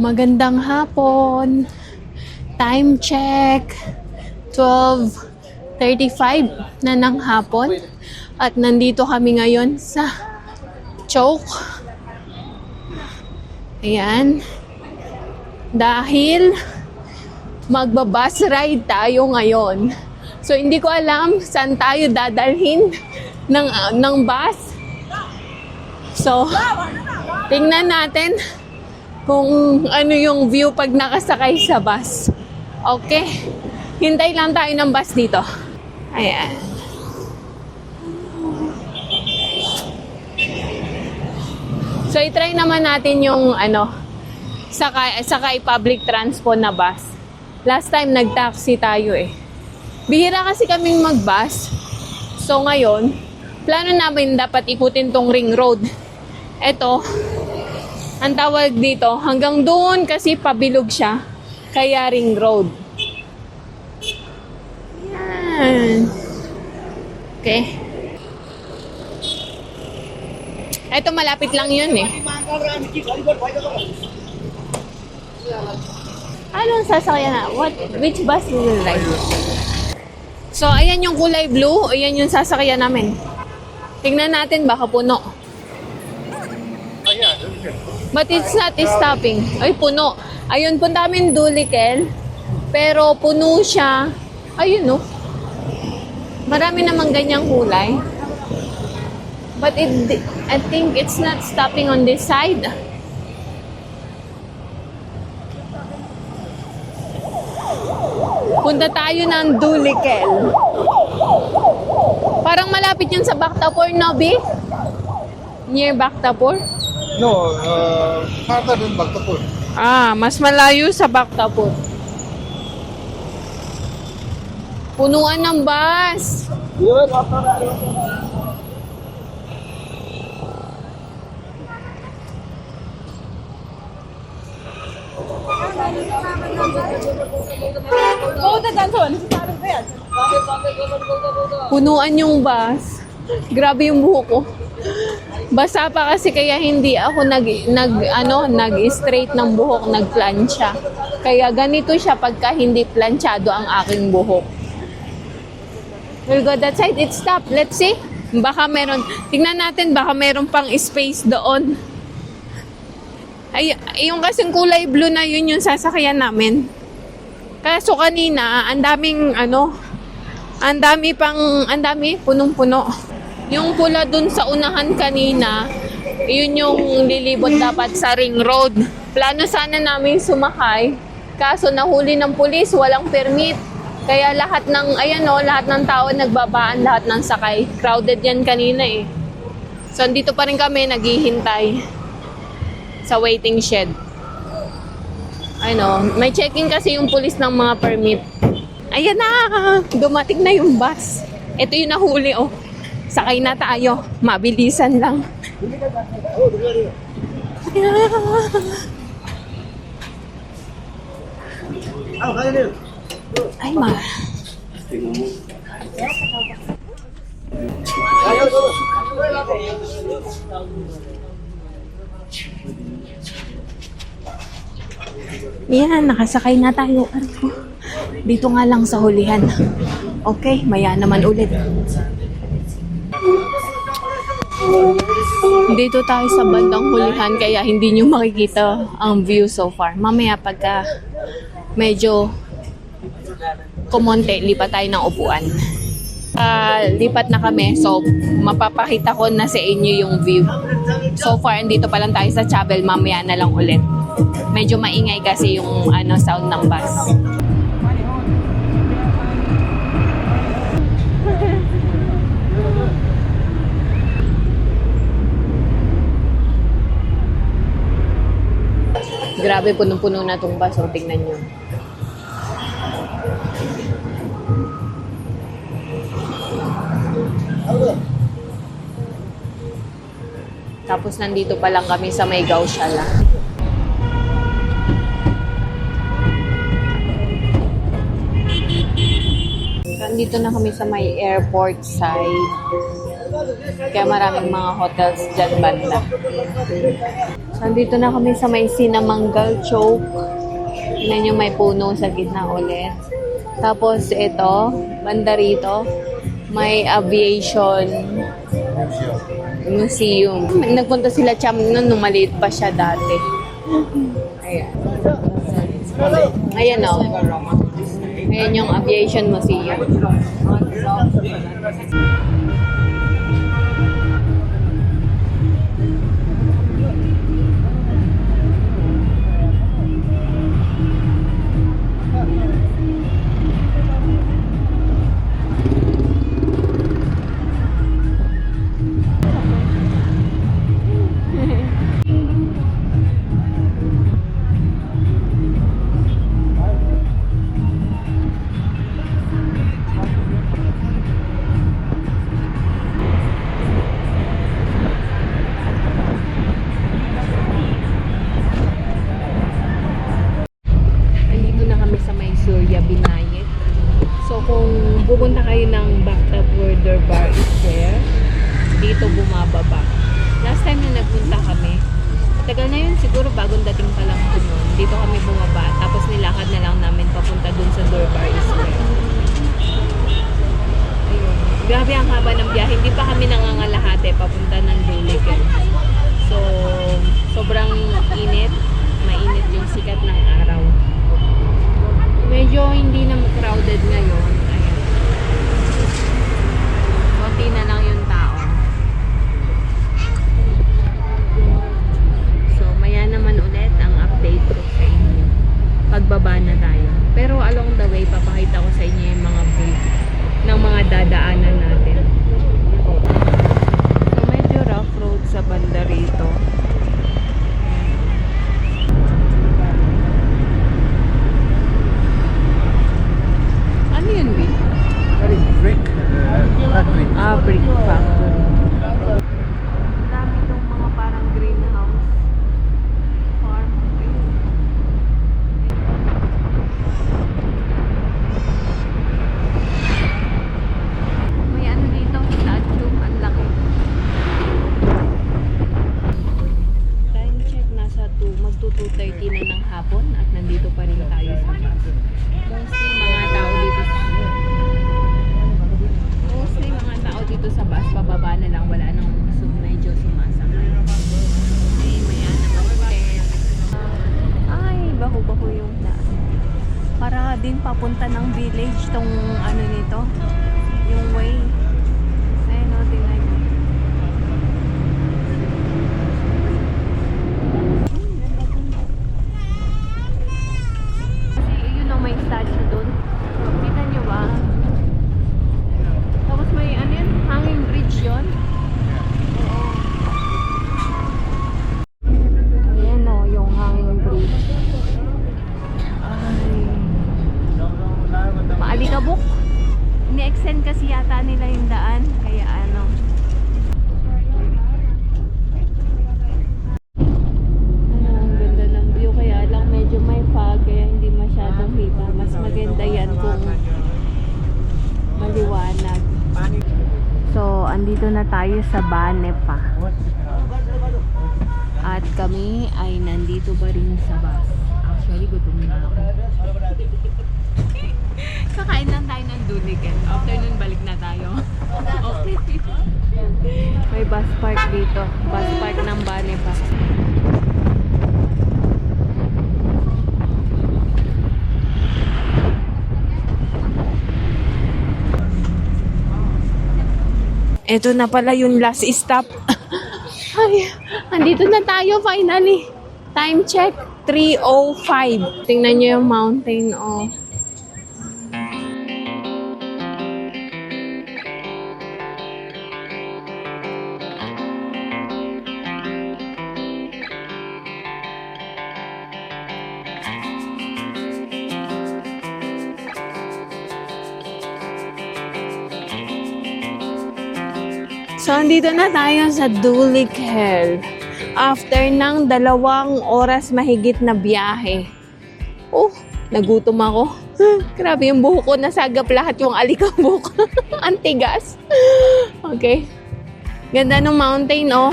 Magandang hapon. Time check. 12:35 na ng hapon. At nandito kami ngayon sa Choke. Ayan. Dahil magbabus ride tayo ngayon. So hindi ko alam saan tayo dadalhin ng bus. So tingnan natin kung ano yung view pag nakasakay sa bus. Okay. Hintay lang tayo ng bus dito. Ayan. So i-try naman natin yung sakay public transport na bus. Last time nag-taxi tayo eh. Bihira kasi kaming mag-bus. So ngayon, plano namin dapat ikutin tong ring road. Ito, ang tawag dito, hanggang doon kasi pabilog siya, kaya ring road. Yan. Okay. Ito malapit lang yun eh. Anong sasakyan na? Which bus will you ride? So, ayan yung kulay blue. Ayan yung sasakyan namin. Tingnan natin, baka puno. But it's not stopping. Ay, puno. Ayun, punta namin Dulikel. Pero puno siya. Ayun, no? Marami namang ganyang kulay. But I think it's not stopping on this side. Punta tayo ng Dulikel. Parang malapit yun sa Bactapur, no, B? Near Bactapur? No, farther than Bhaktapur. Ah, mas malayo sa Bactapur. Punuan ng bus. Punuan yung bus. Grabe yung buhok ko. Basa pa kasi kaya hindi ako nag-straight ng buhok, nagplansya. Kaya ganito siya pagka hindi planchado ang aking buhok. We'll go that side. It stop. Let's see. Baka meron. Tingnan natin baka meron pang space doon. Ay, yung kasing kulay blue na yun yung sasakyan namin. Kaso kanina, ang dami punong-puno. Yung pula dun sa unahan kanina, yun yung lilibot dapat sa ring road. Plano sana namin sumakay, kaso nahuli ng pulis, walang permit. Kaya lahat ng tao nagbabaan, lahat ng sakay. Crowded yan kanina eh. So, andito pa rin kami, naghihintay sa waiting shed. May checking kasi yung pulis ng mga permit. Ayan na! Dumating na yung bus. Ito yung nahuli, oh. Sakay na tayo. Mabilisan lang. Ay, ma. Yan, nakasakay na tayo. Dito nga lang sa hulihan. Okay, maya naman ulit. Dito tayo sa bandang hulihan kaya hindi nyo makikita ang view so far. Mamaya pagka medyo kumonte, lipat tayo ng upuan. Lipat na kami, so mapapakita ko na sa inyo yung view. So far, dito pa lang tayo sa Chabel, mamaya na lang ulit. Medyo maingay kasi yung sound ng bus. Grabe, punong-puno na itong bus. O, tingnan nyo. Tapos nandito pa lang kami sa may Gausiala. Nandito na kami sa may airport side. Kaya maraming mga hotels dyan banda. So, andito na kami sa may Sinamanggal Choke. Tignan nyo, may puno sa gitna ulit. Tapos ito, banda rito, may aviation museum. Nagpunta sila Cham nun, nung maliit pa siya dati. Ayan. Ayan o. Ayan yung aviation museum. Andito na kami sa may Surya Binayet. So kung pupunta kayo ng Bacta Border Bar is there, dito bumababa. Last time na nagpunta kami, tagal na yun siguro, bagong dating pa lang ako noon. Dito kami bumaba, tapos nilakad na lang namin papunta dun sa Durbar Square. Ayun. Grabe ang haba ng biyahe. Hindi pa kami nangangalahate papunta ng Duligan. So, sobrang init. Mainit yung sikat ng araw. Medyo hindi na crowded ngayon. Ayan. Konti na lang yung tao. So, maya naman ulit ang update ko sa inyo. Pagbaba na tayo. Pero along the way, papakita ko sa inyo yung mga view ng mga dadaanan natin. So, medyo rough road sa banda rito. Ano yun, B? Brick factory. Ah, brick factory. Dami itong mga parang greenhouse. Farm. May ano dito, statue. Ang laki. Time check, nasa magto 2:30 na ng hapon at nandito pa rin tayo sa bus. Mostly mga tao dito sa bus, bababa na lang, wala nang medyo sumasakay. Ay, maya na hotel. Ay, baho-baho yung daan. Para din papunta ng village tong ano nito, yung way. Ayun o, tingnan nyo. Kasi yun o, may statue doon. Kita nyo ba? Tapos may ano yun? Hanging bridge yun? Oo. Ayan o, yung hanging bridge. Ay. Maalikabok. Ini-extend kasi yata nila yung daan. Kaya ano. Ano, ang ganda ng view. Kaya lang medyo may fog. Kaya hindi masyadong hipa. Mas maganda yan kung maliwanag. So, andito na tayo sa Bane pa. At kami ay nandito pa rin sa bus. Actually, gutom na ako. Kakain lang tayo ng Duligan. After nun, balik na tayo. Okay. May bus park dito. Bus park ng Bane pa. Ito na pala yung last stop. Ay, andito na tayo finally. Time check, 3:05. Tingnan nyo yung mountain, oh. So, andito na tayo sa Dulikhel. After ng 2 oras mahigit na biyahe. Oh, nagutom ako. Grabe yung buhok ko. Nasagap lahat yung alikabok. Ang tigas. Okay. Ganda ng mountain, oh.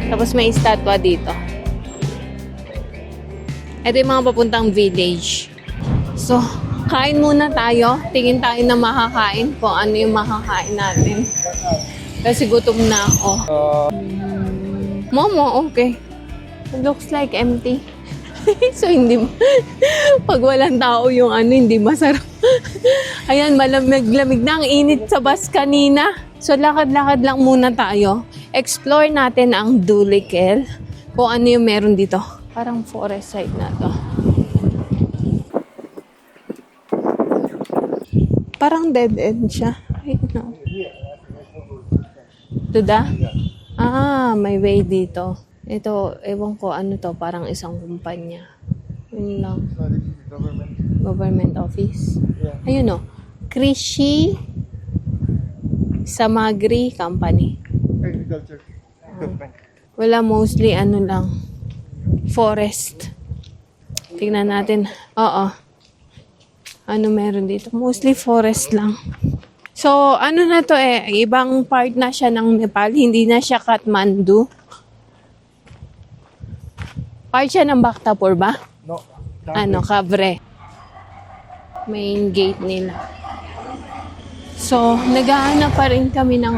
Tapos may estatwa dito. Ito yung mga papuntang village. So, kain muna tayo. Tingin tayo na makakain kung ano yung makakain natin. Kasi gutom na ako. Momo, okay. It looks like empty. So, hindi pag walang tao yung ano, hindi masarap. Ayan, malamig-lamig na. Ang init sa bus kanina. So, lakad-lakad lang muna tayo. Explore natin ang Dulikhel. Kung ano yung meron dito. Parang forest side na to. Parang dead end siya. I don't know. Tuda? Ah, may way dito. Ito, ewan ko ano to. Parang isang kumpanya. Yun lang. Government office. Ayun o. Krishi Samagri Company. Agriculture. Equipment. Wala, mostly ano lang. Forest. Tingnan natin. Oo. Ano meron dito? Mostly forest lang. So, ano na to eh. Ibang part na siya ng Nepal. Hindi na siya Kathmandu. Part siya ng Bhaktapur ba? No. Ano, Kavre. Main gate nila. So, naghahanap pa rin kami ng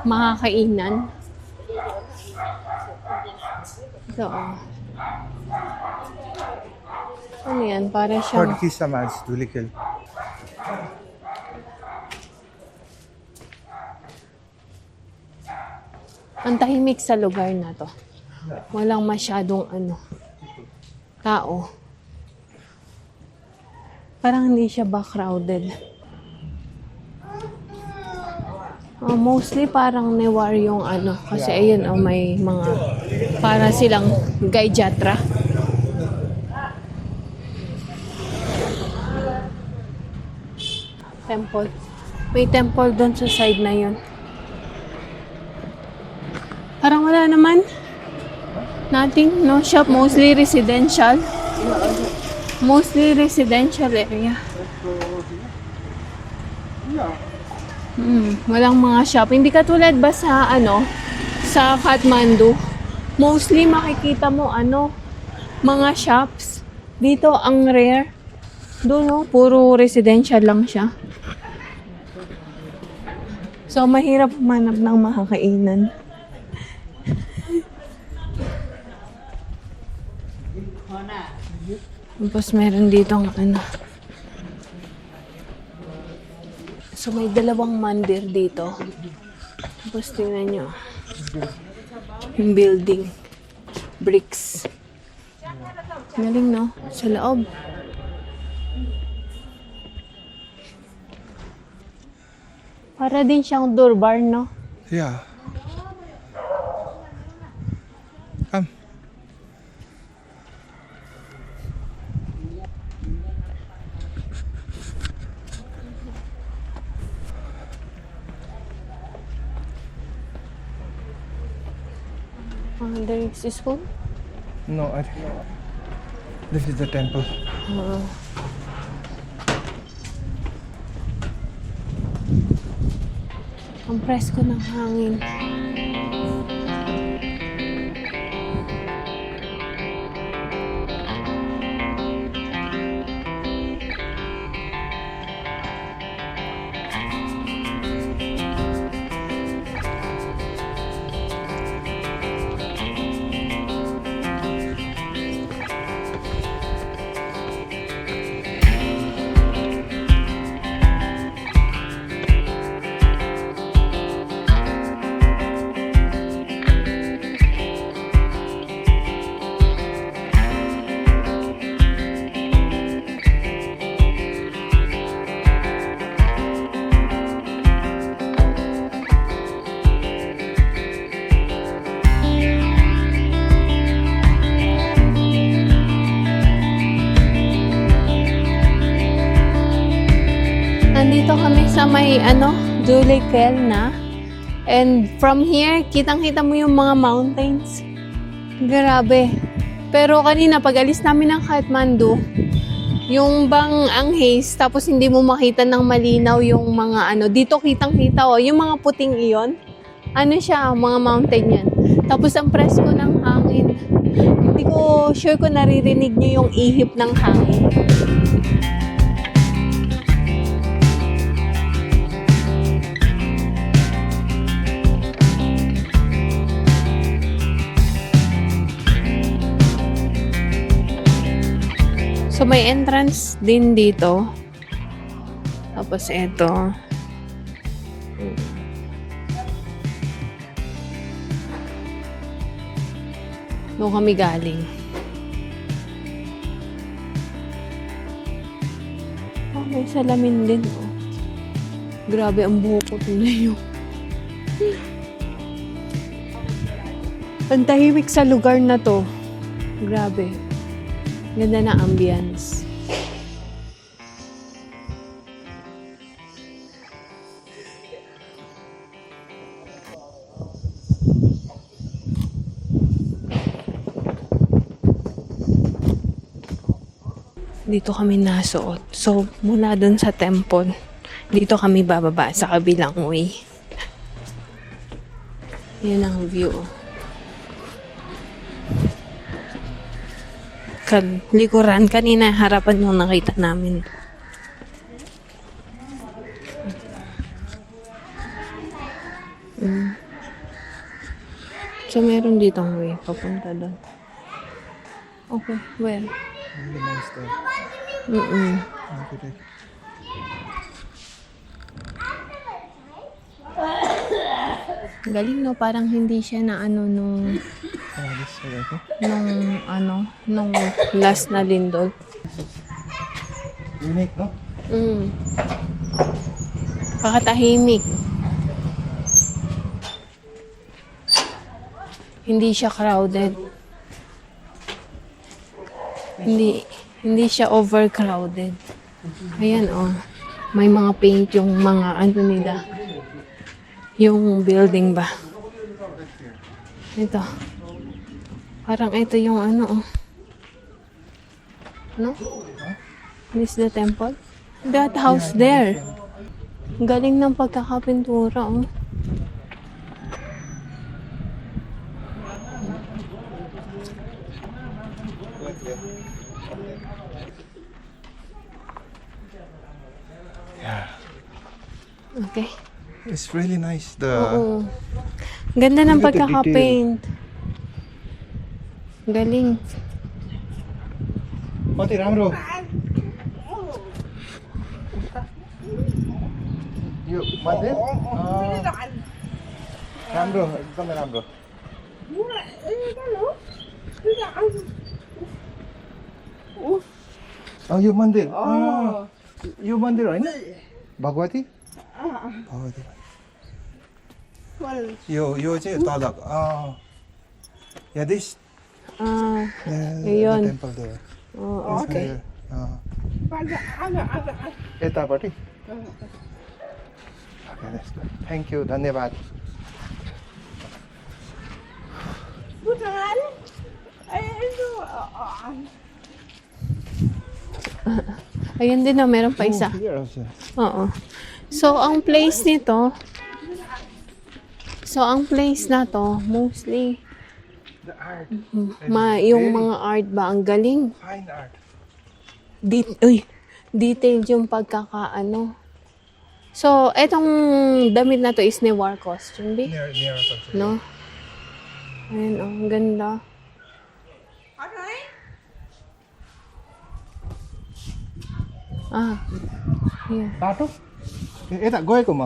makakainan. So, ano yan? Para siyang... Turkey Samaj, Dulikhel. Ang tahimik sa lugar na to. Walang masyadong tao. Parang hindi siya ba crowded. Mostly parang newar yung kasi ayun may mga para silang Gaijatra. Temple. May temple doon sa side na yun. Parang wala naman. Nothing, no shop. Mostly residential. Mostly residential area. Walang mga shop. Hindi katulad ba sa sa Kathmandu. Mostly makikita mo mga shops. Dito ang rare. Doon puro residential lang siya. So mahirap manap ng makakainan. Tapos meron dito So may dalawang mandir dito. Tapos tingnan nyo. Yung building. Bricks. Galing no? Sa loob. Para din siyang durbar, no? Yeah. Come. There is this school? No, I think this is the temple. Ang presko ng hangin. Andito kami sa may Dule Kelna. And from here, kitang-kita mo yung mga mountains. Grabe. Pero kanina, pag alis namin ng Kathmandu, yung bang ang haze, tapos hindi mo makita ng malinaw yung mga dito kitang-kita yung mga puting iyon. Ano siya, mga mountain yan. Tapos ang presko ng hangin. Hindi ko sure kung naririnig nyo yung ihip ng hangin. So, may entrance din dito. Tapos, eto. Doon kami galing. Oh, may salamin din. Oh. Grabe ang buhok ko. Tingnan nyo. Ang tahimik sa lugar na to. Grabe. Ganda na ambience. Dito kami nasuot. So, mula dun sa temple, dito kami bababa sa kabilang way. Yan ang view. Likuran kanina, harapan yung nakita namin. So, meron ditong way papunta doon. Okay, where? Really nice there. Okay. Galing no, parang hindi siya na nung This side, okay? nung last na lindol. Unique, no? Pakatahimik. Hindi siya crowded. Hindi siya overcrowded. Ayan, may mga paint yung mga nila. Yung building ba? Ito. Parang ito yung No? This is the temple? That house there. Galing ng pagkakapintura, Okay. It's really nice. Oo. Ganda ng Look at the pagkakapaint. Galing. Mati, राम्रो. यो मन्दिर राम्रो एकदमै राम्रो यो मन्दिर यो मन्दिर होइन भगवती भगवती यो चाहिँ तल this Ayun. Temple there Okay. यतापट्टि थ्याङ्क यू धन्यवाद Ayun din meron pa isa. Oo. So, ang place na to, mostly, The art. yung mga art ba, ang galing. Fine art. Detailed yung pagkakaano. So, etong damit na to is Newar costume, di? Near No? Ayun, ang ganda. Here. बाटो यता गएको म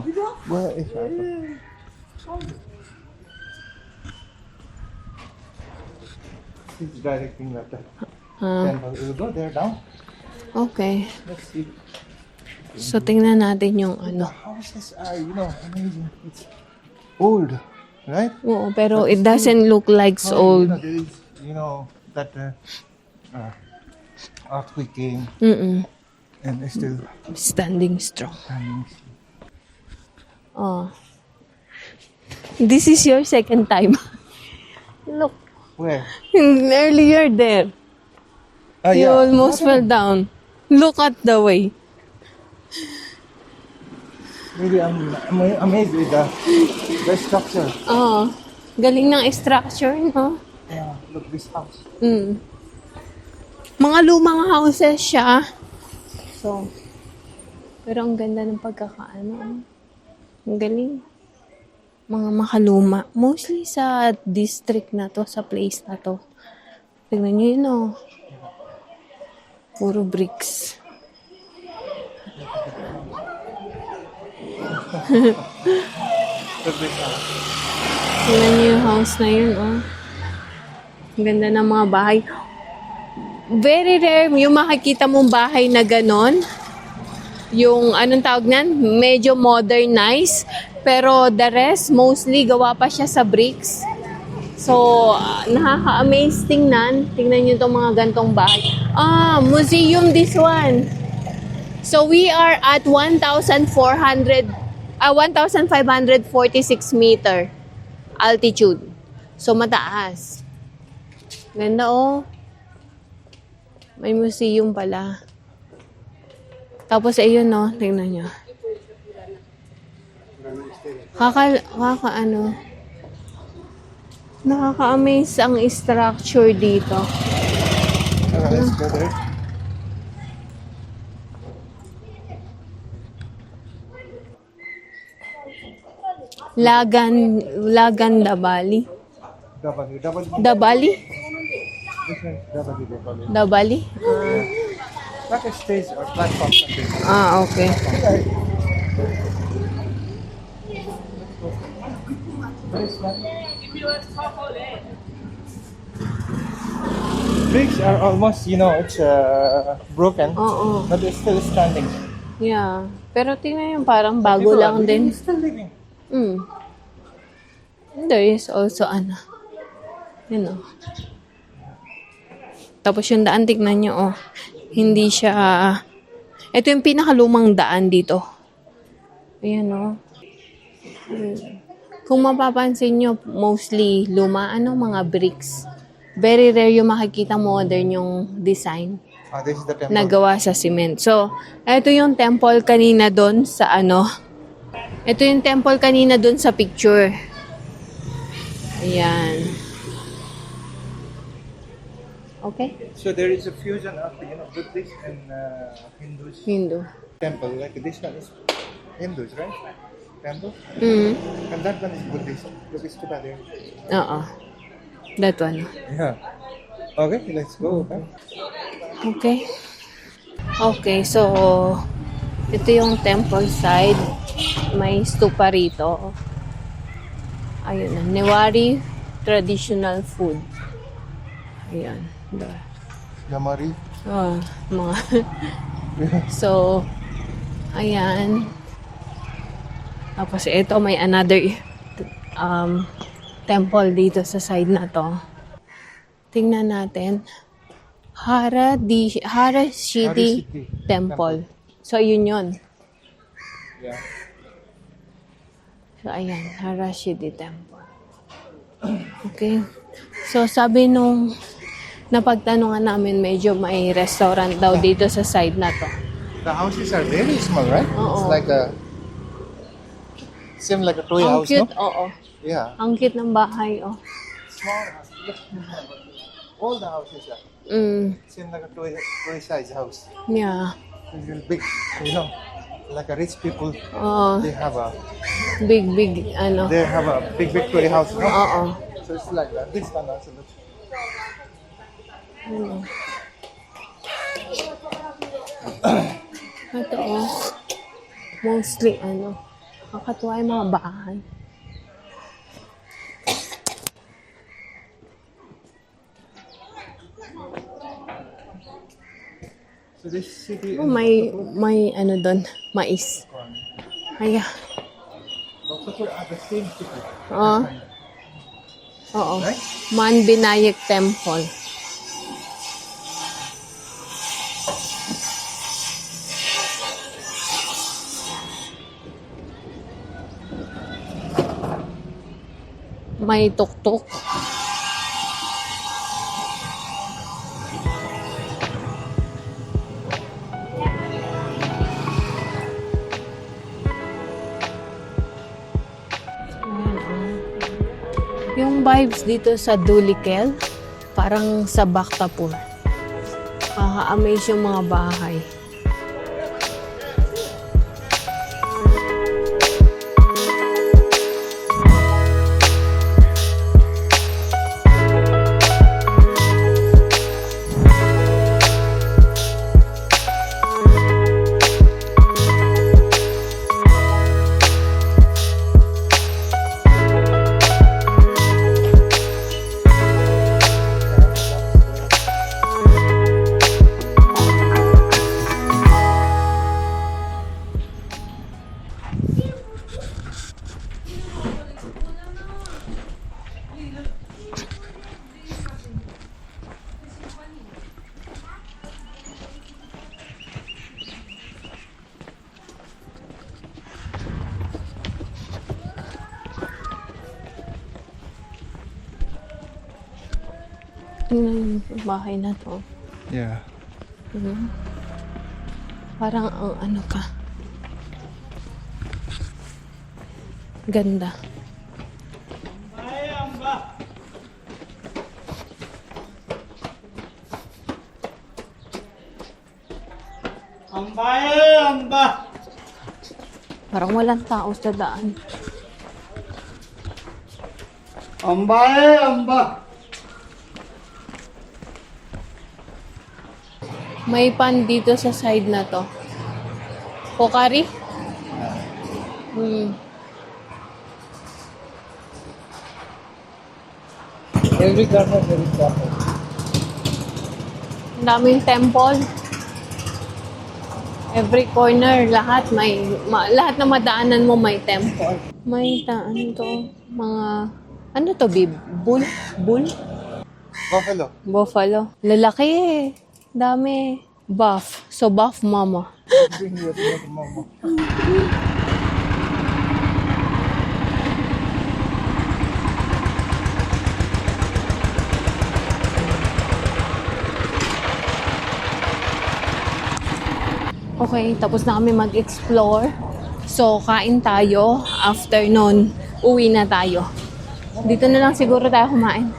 It's directing that temple. You go there down. Okay. Let's see. So, tingnan natin yung The houses are, amazing. It's old, right? Oo, pero it doesn't look like it's old. There is, that earthquake came. And it's still Standing strong. standing. Oh. This is your second time. Look, Where? earlier there. You almost fell down. Look at the way. Maybe I'm amazed with the structure. Oh, galing ng structure, no? Yeah, look this house. Mm. Mga lumang houses siya. So, pero ang ganda ng pagkakaano. Ang galing. Mga makaluma. Mostly sa district na to, sa place na to. Tingnan nyo yun, oh. Puro bricks. Look this house. Tingnan nyo yung house na yun, oh. Ang ganda ng mga bahay. Very rare yung makikita mong bahay na ganon. Yung, anong tawag nan? Medyo modernized. Pero the rest, mostly gawa pa siya sa bricks. So, nakaka-amaze tingnan. Tingnan nyo itong mga gantong bahay. Museum this one. So, we are at 1,546 meter altitude. So, mataas. Ganda, oh. May museum pala. Tapos, ayun, no. Tingnan nyo. Nakaka-amaze ang structure dito. Let's go there. Lagan Dabali. Dabali? This one, W. Dabali? Like a stage or platform something. Okay. Bricks are almost, it's broken, Oo. but it's still standing. Yeah. Pero tingnan yung parang bago People lang are din. still living. And there is also Tapos yung daan, tignan nyo, oh. Hindi siya, ito yung pinakalumang daan dito. Ayan, oh. Kung mapapansin nyo, mostly luma, mga bricks. Very rare yung makikita modern yung design This is the temple. na gawa sa cement. So, ito yung temple kanina doon sa Ito yung temple kanina doon sa picture. Ayan. Okay? So there is a fusion of Buddhist and Hindu. temple. Like this one is Hindus, right? Temple. Mm. And that one is Buddhist. Look, it's Buddha there. Oo. That one. Yeah. Okay, let's go. Okay? Okay, so ito yung temple side. May stupa rito. Ayun na. Newari traditional food. Ayan. Gamari. Mga so, ayan. Tapos ito may another temple dito sa side na to. Tingnan natin. Harashidi Temple. So, yun yun. Yeah. So, ayan. Harashidi Temple. Okay. So, sabi nung napagtanungan namin, medyo may restaurant daw dito sa side na to. The houses are very small, right? Oo. It's like seems like a toy Ang house, cute, no? oo. Yeah. Ang cute ng bahay, oh. Small house. All the houses are. Seem like a toy size house. Yeah. It's really big, like a rich people. Oh, They have a big, big Victoria house, no? Oo. So it's like that. This one also looks. Ito, oh. Mostly, kakatuwa yung mga bahay. So this city. Oh, may doon, mais. Kaya, Also are the same city. oo. Oo. Right? Man Binayak Temple. May tuktok. Yung vibes dito sa Dulikhel, parang sa Bhaktapur. Nakaka-amaze yung mga bahay. Tingnan yung bahay na to. Yeah. Parang ang ano ka. Ganda. Parang walang tao sa daan. May pan dito sa side na to. Pokari? Every corner there is temple. Ang daming temple. Every corner, lahat lahat na madaanan mo may temple. May mga ano to, bull? Buffalo. Buffalo. Lalaki eh. Dami. Buff. So, buff mama. Bring your mama. Okay, tapos na kami mag-explore. So, kain tayo. After nun, uwi na tayo. Dito na lang siguro tayo kumain.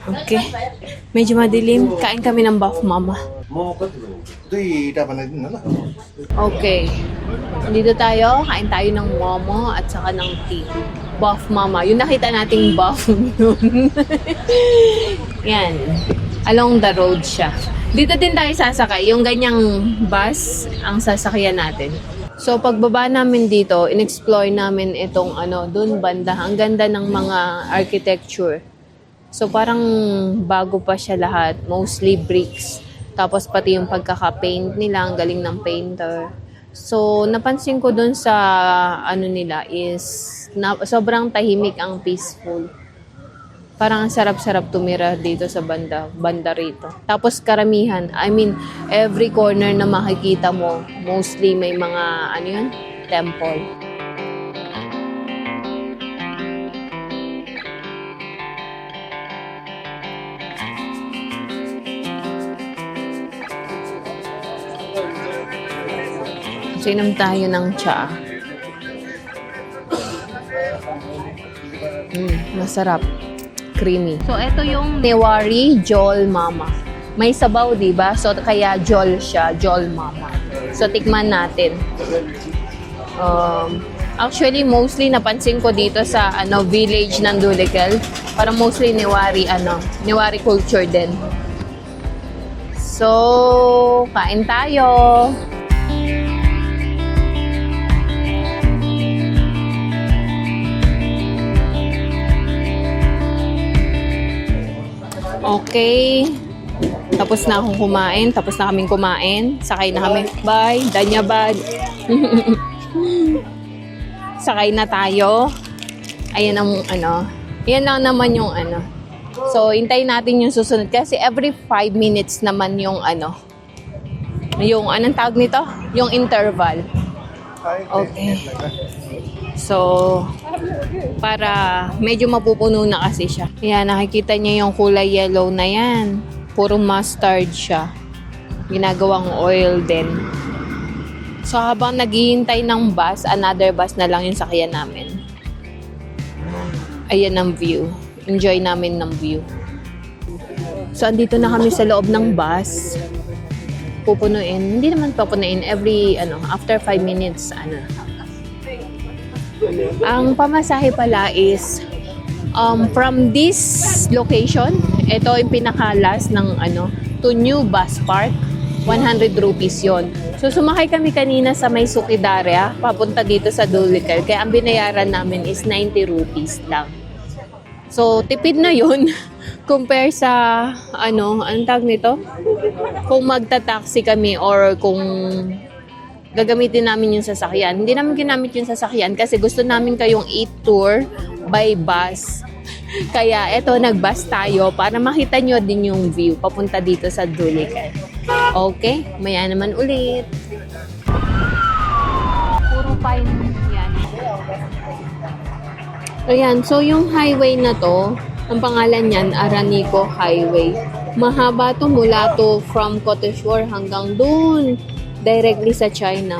Okay. Medyo madilim. Kain kami ng buff mama. Okay. Dito tayo. Kain tayo ng momo at saka ng tea. Buff mama. Yung nakita nating buff nun. Yan. Along the road siya. Dito din tayo sasakay. Yung ganyang bus ang sasakyan natin. So, pagbaba namin dito, in-explore namin itong dun banda. Ang ganda ng mga architecture. So, parang bago pa siya lahat. Mostly bricks. Tapos, pati yung pagkaka-paint nila. Ang galing ng painter. So, napansin ko dun sa nila is sobrang tahimik ang peaceful. Parang ang sarap-sarap tumira dito sa banda rito. Tapos karamihan, every corner na makikita mo, mostly may mga, temple. So, inom tayo ng tsa. Masarap. Creamy. So, ito yung Newari Jol Mama. May sabaw, di ba? So, kaya Jol siya. Jol Mama. So, tikman natin. Actually, mostly napansin ko dito sa village ng Dulikhel. Parang mostly Newari culture din. So, kain tayo. Okay. Tapos na akong kumain. Tapos na kaming kumain. Sakay na kami. Bye. Danyabad. Sakay na tayo. Ayan ang Yan lang naman yung So, hintayin natin yung susunod. Kasi every 5 minutes naman yung yung anong tawag nito? Yung interval. Okay. So, Para medyo mapupuno na kasi siya. Ayan, nakikita niyo yung kulay yellow na yan. Puro mustard siya. Ginagawang oil din. So habang naghihintay ng bus, another bus na lang yung sakyan namin. Ayan ang view. Enjoy namin ng view. So andito na kami sa loob ng bus. Pupunuin. Hindi naman pupunuin. Every, after 5 minutes, Ang pamasahe pala is, from this location, ito yung pinaka-last ng, to New Bus Park, 100 rupees yon. So, sumakay kami kanina sa may Sukidaria, papunta dito sa Dulikhel. Kaya ang binayaran namin is 90 rupees lang. So, tipid na yun compare sa, anong tawag nito? Kung magta-taxi kami or kung gagamitin namin yung sasakyan. Hindi namin ginamit yung sasakyan kasi gusto namin kayong i-tour by bus. Kaya eto, nag-bus tayo para makita nyo din yung view papunta dito sa Dulikhel. Okay, maya naman ulit. Puro pine yan. Ayan, so yung highway na to, ang pangalan niyan, Aranico Highway. Mahaba to mula to from Koteshwar hanggang dun, directly sa China.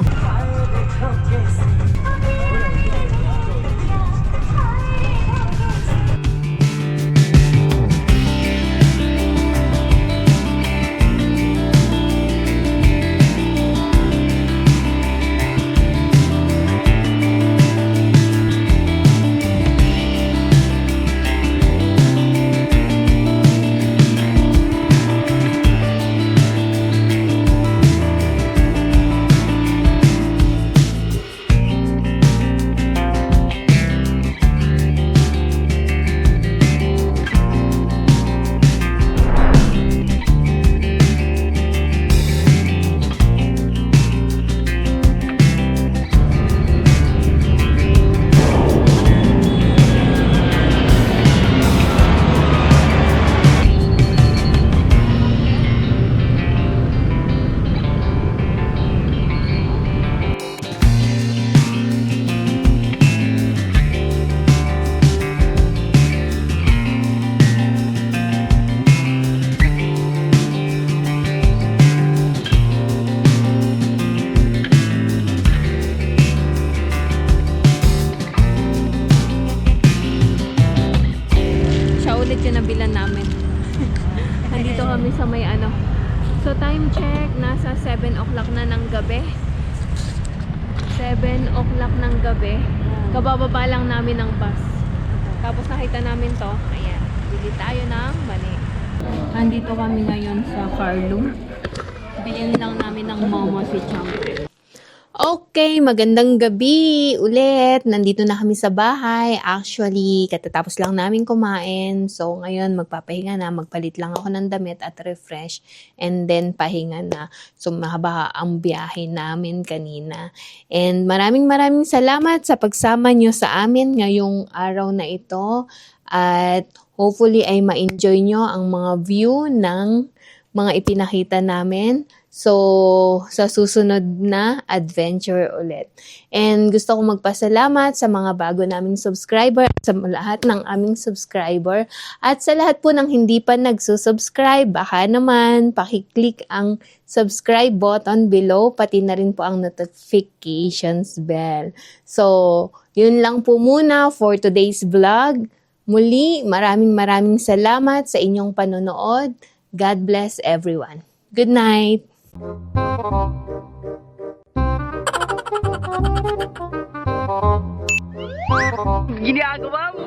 Nabilan namin. Nandito kami sa may So time check, nasa 7 o'clock na ng gabi. 7 o'clock ng gabi. Kabababa lang namin ng bus. Tapos nakita namin to. Ayan, bili tayo ng mani. Nandito kami ngayon sa Carlo. Bilhin lang namin ng momo si Champ. Okay, magandang gabi ulit. Nandito na kami sa bahay. Actually, katatapos lang namin kumain. So, ngayon magpapahinga na. Magpalit lang ako ng damit at refresh. And then, pahinga na. So, mahaba ang biyahe namin kanina. And maraming salamat sa pagsama nyo sa amin ngayong araw na ito. At hopefully ay ma-enjoy nyo ang mga view ng mga ipinakita namin. So, sa susunod na adventure ulit. And gusto kong magpasalamat sa mga bago naming subscriber, sa lahat ng aming subscriber, at sa lahat po ng hindi pa nagsusubscribe, baka naman pakiclick ang subscribe button below, pati na rin po ang notifications bell. So, yun lang po muna for today's vlog. Muli, maraming salamat sa inyong panonood. God bless everyone. Good night! Ginagawa mo.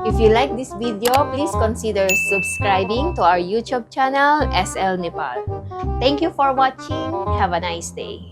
If you like this video, please consider subscribing to our YouTube channel, SL Nepal. Thank you for watching. Have a nice day.